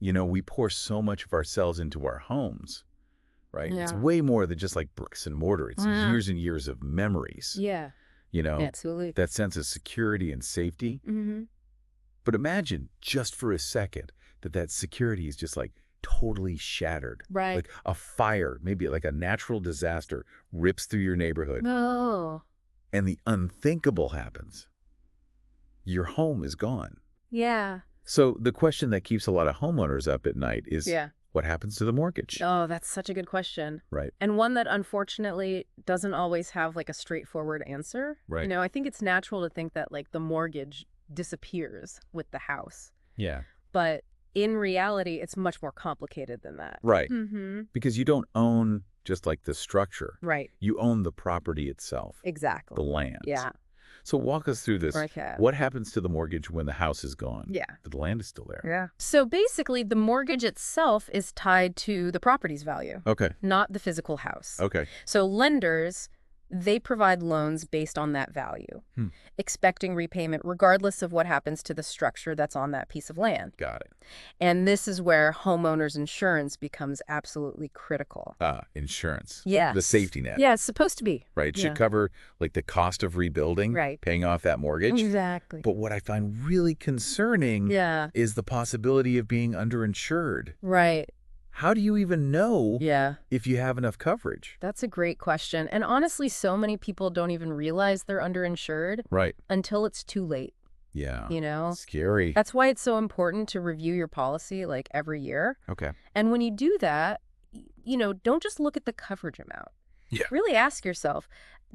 We pour so much of ourselves into our homes, right? It's Yeah. way more than just like bricks and mortar. It's Yeah. years and years of memories, Yeah. Absolutely. that sense of security and safety. Mm-hmm. But imagine just for a second that security is just like totally shattered. Right. Like a fire, maybe like a natural disaster rips through your neighborhood Oh. and the unthinkable happens. Your home is gone. Yeah. So the question that keeps a lot of homeowners up at night is Yeah. what happens to the mortgage? Oh, that's such a good question. Right. And one that unfortunately doesn't always have like a straightforward answer. Right. I think it's natural to think that like the mortgage disappears with the house. Yeah. But in reality, it's much more complicated than that. Right. Mm-hmm. Because you don't own just like the structure. Right. You own the property itself, Exactly. the land. Yeah. So walk us through this. Okay. What happens to the mortgage when the house is gone? Yeah. But the land is still there. Yeah. So basically, the mortgage itself is tied to the property's value, Okay. not the physical house. Okay. So lenders, they provide loans based on that value, expecting repayment regardless of what happens to the structure that's on that piece of land. Got it. And this is where homeowners insurance becomes absolutely critical. Insurance. Yes. The safety net. Yeah, it's supposed to be. Right. It Yeah. should cover like the cost of rebuilding, Right. paying off that mortgage. Exactly. But what I find really concerning Yeah. is the possibility of being underinsured. Right. How do you even know Yeah. if you have enough coverage? That's a great question. And honestly, so many people don't even realize they're underinsured Right. until it's too late. Yeah. Scary. That's why it's so important to review your policy like every year. Okay. And when you do that, don't just look at the coverage amount. Yeah. Really ask yourself,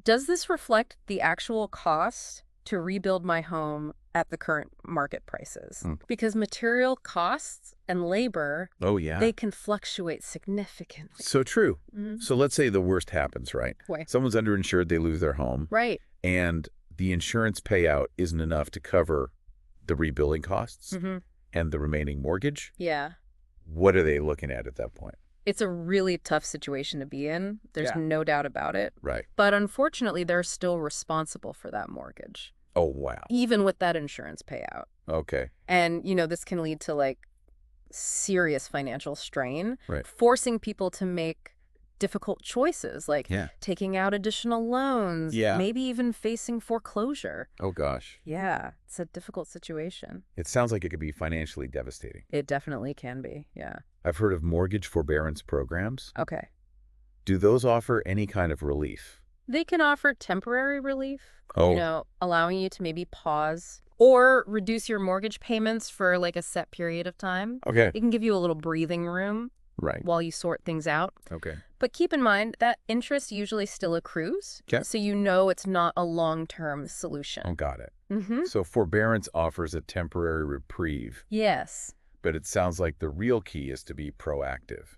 does this reflect the actual cost to rebuild my home at the current market prices? Because material costs and labor, Oh, yeah. they can fluctuate significantly. So true. Mhm. So let's say the worst happens, right? Right. Someone's underinsured, they lose their home, Right. and the insurance payout isn't enough to cover the rebuilding costs Mm-hmm. and the remaining mortgage. Yeah. What are they looking at that point? It's a really tough situation to be in. There's Yeah. no doubt about it. Right. But unfortunately, they're still responsible for that mortgage, Oh, wow. even with that insurance payout. Okay. And, this can lead to like serious financial strain, Right. forcing people to make difficult choices like Yeah. taking out additional loans, Yeah. maybe even facing foreclosure. Oh, gosh. Yeah, it's a difficult situation. It sounds like it could be financially devastating. It definitely can be. Yeah. I've heard of mortgage forbearance programs. Okay. Do those offer any kind of relief? They can offer temporary relief, Oh. allowing you to maybe pause or reduce your mortgage payments for like a set period of time. Okay. It can give you a little breathing room Right. while you sort things out. Okay. But keep in mind that interest usually still accrues, Okay. so it's not a long-term solution. Oh, got it. Mm-hmm. So forbearance offers a temporary reprieve, Yes, but it sounds like the real key is to be proactive.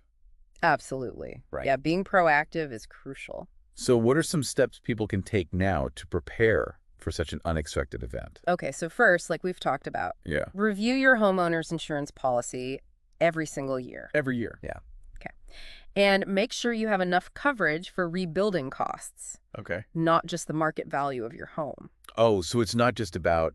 absolutely. Right. Yeah, being proactive is crucial. So what are some steps people can take now to prepare for such an unexpected event? Okay, so first, like we've talked about, Yeah. review your homeowner's insurance policy every single year. Every year. Yeah. And make sure you have enough coverage for rebuilding costs, Okay. not just the market value of your home. Oh, so it's not just about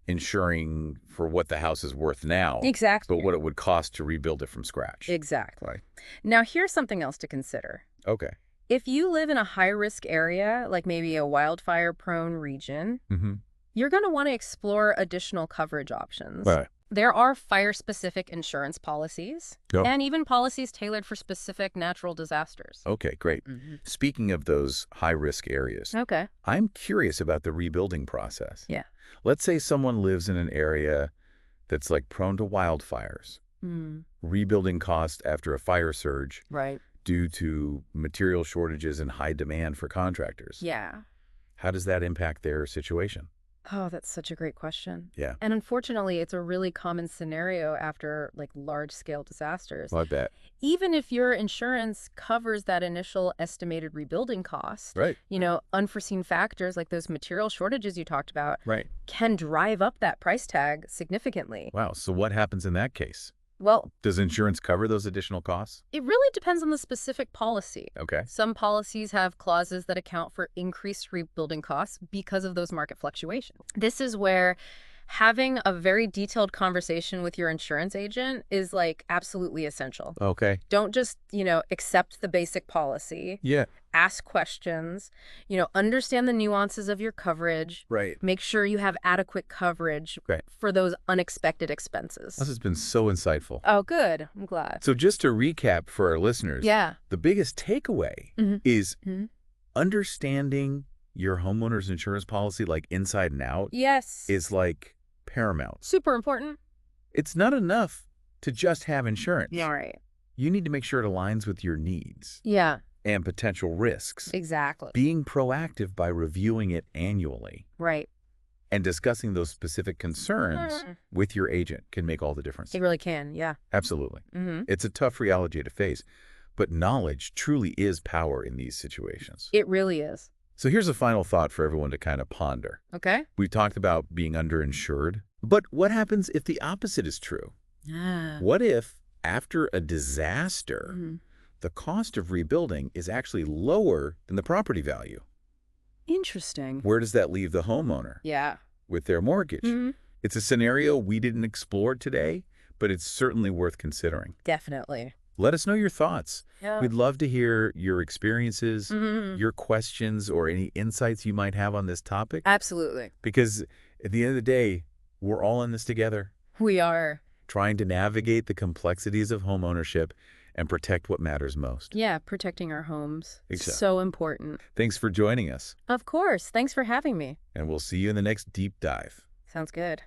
insuring for what the house is worth now, Exactly. but what it would cost to rebuild it from scratch. Exactly. Right. Now, here's something else to consider. Okay. If you live in a high-risk area, like maybe a wildfire-prone region, Mm-hmm. you're going to want to explore additional coverage options. Right. There are fire-specific insurance policies Oh. and even policies tailored for specific natural disasters. Okay, great. Speaking of those high-risk areas, Okay. I'm curious about the rebuilding process. Yeah. Let's say someone lives in an area that's like prone to wildfires, rebuilding costs after a fire surge Right. due to material shortages and high demand for contractors. Yeah. How does that impact their situation? Oh, that's such a great question. Yeah. And unfortunately, it's a really common scenario after like large-scale disasters. Well, I bet. Even if your insurance covers that initial estimated rebuilding cost, Right. unforeseen factors like those material shortages you talked about Right. can drive up that price tag significantly. Wow. So what happens in that case? Well, Does insurance cover those additional costs? it really depends on the specific policy. Okay. Some policies have clauses that account for increased rebuilding costs because of those market fluctuations. This is where Having a very detailed conversation with your insurance agent is like absolutely essential. Okay. Don't just, accept the basic policy. Yeah. Ask questions, understand the nuances of your coverage. Right. Make sure you have adequate coverage Right. for those unexpected expenses. This has been so insightful. Oh, good. I'm glad. So just to recap for our listeners, Yeah. the biggest takeaway is understanding your homeowner's insurance policy like inside and out Yes. is like paramount. Super important. It's not enough to just have insurance. Yeah, right. You need to make sure it aligns with your needs Yeah, and potential risks. exactly. Being proactive by reviewing it annually Right. and discussing those specific concerns with your agent can make all the difference. It really can, yeah. Absolutely. It's a tough reality to face, but knowledge truly is power in these situations. It really is. So here's a final thought for everyone to kind of ponder. Okay. We've talked about being underinsured, but what happens if the opposite is true? What if, after a disaster, the cost of rebuilding is actually lower than the property value? Interesting. Where does that leave the homeowner Yeah. with their mortgage? It's a scenario we didn't explore today, but it's certainly worth considering. Definitely. Let us know your thoughts. Yeah. We'd love to hear your experiences, your questions, or any insights you might have on this topic. Absolutely. Because at the end of the day, we're all in this together, We are. trying to navigate the complexities of homeownership and protect what matters most. Yeah, protecting our homes. Exactly. So important. Thanks for joining us, Of course. Thanks for having me. and we'll see you in the next deep dive. Sounds good.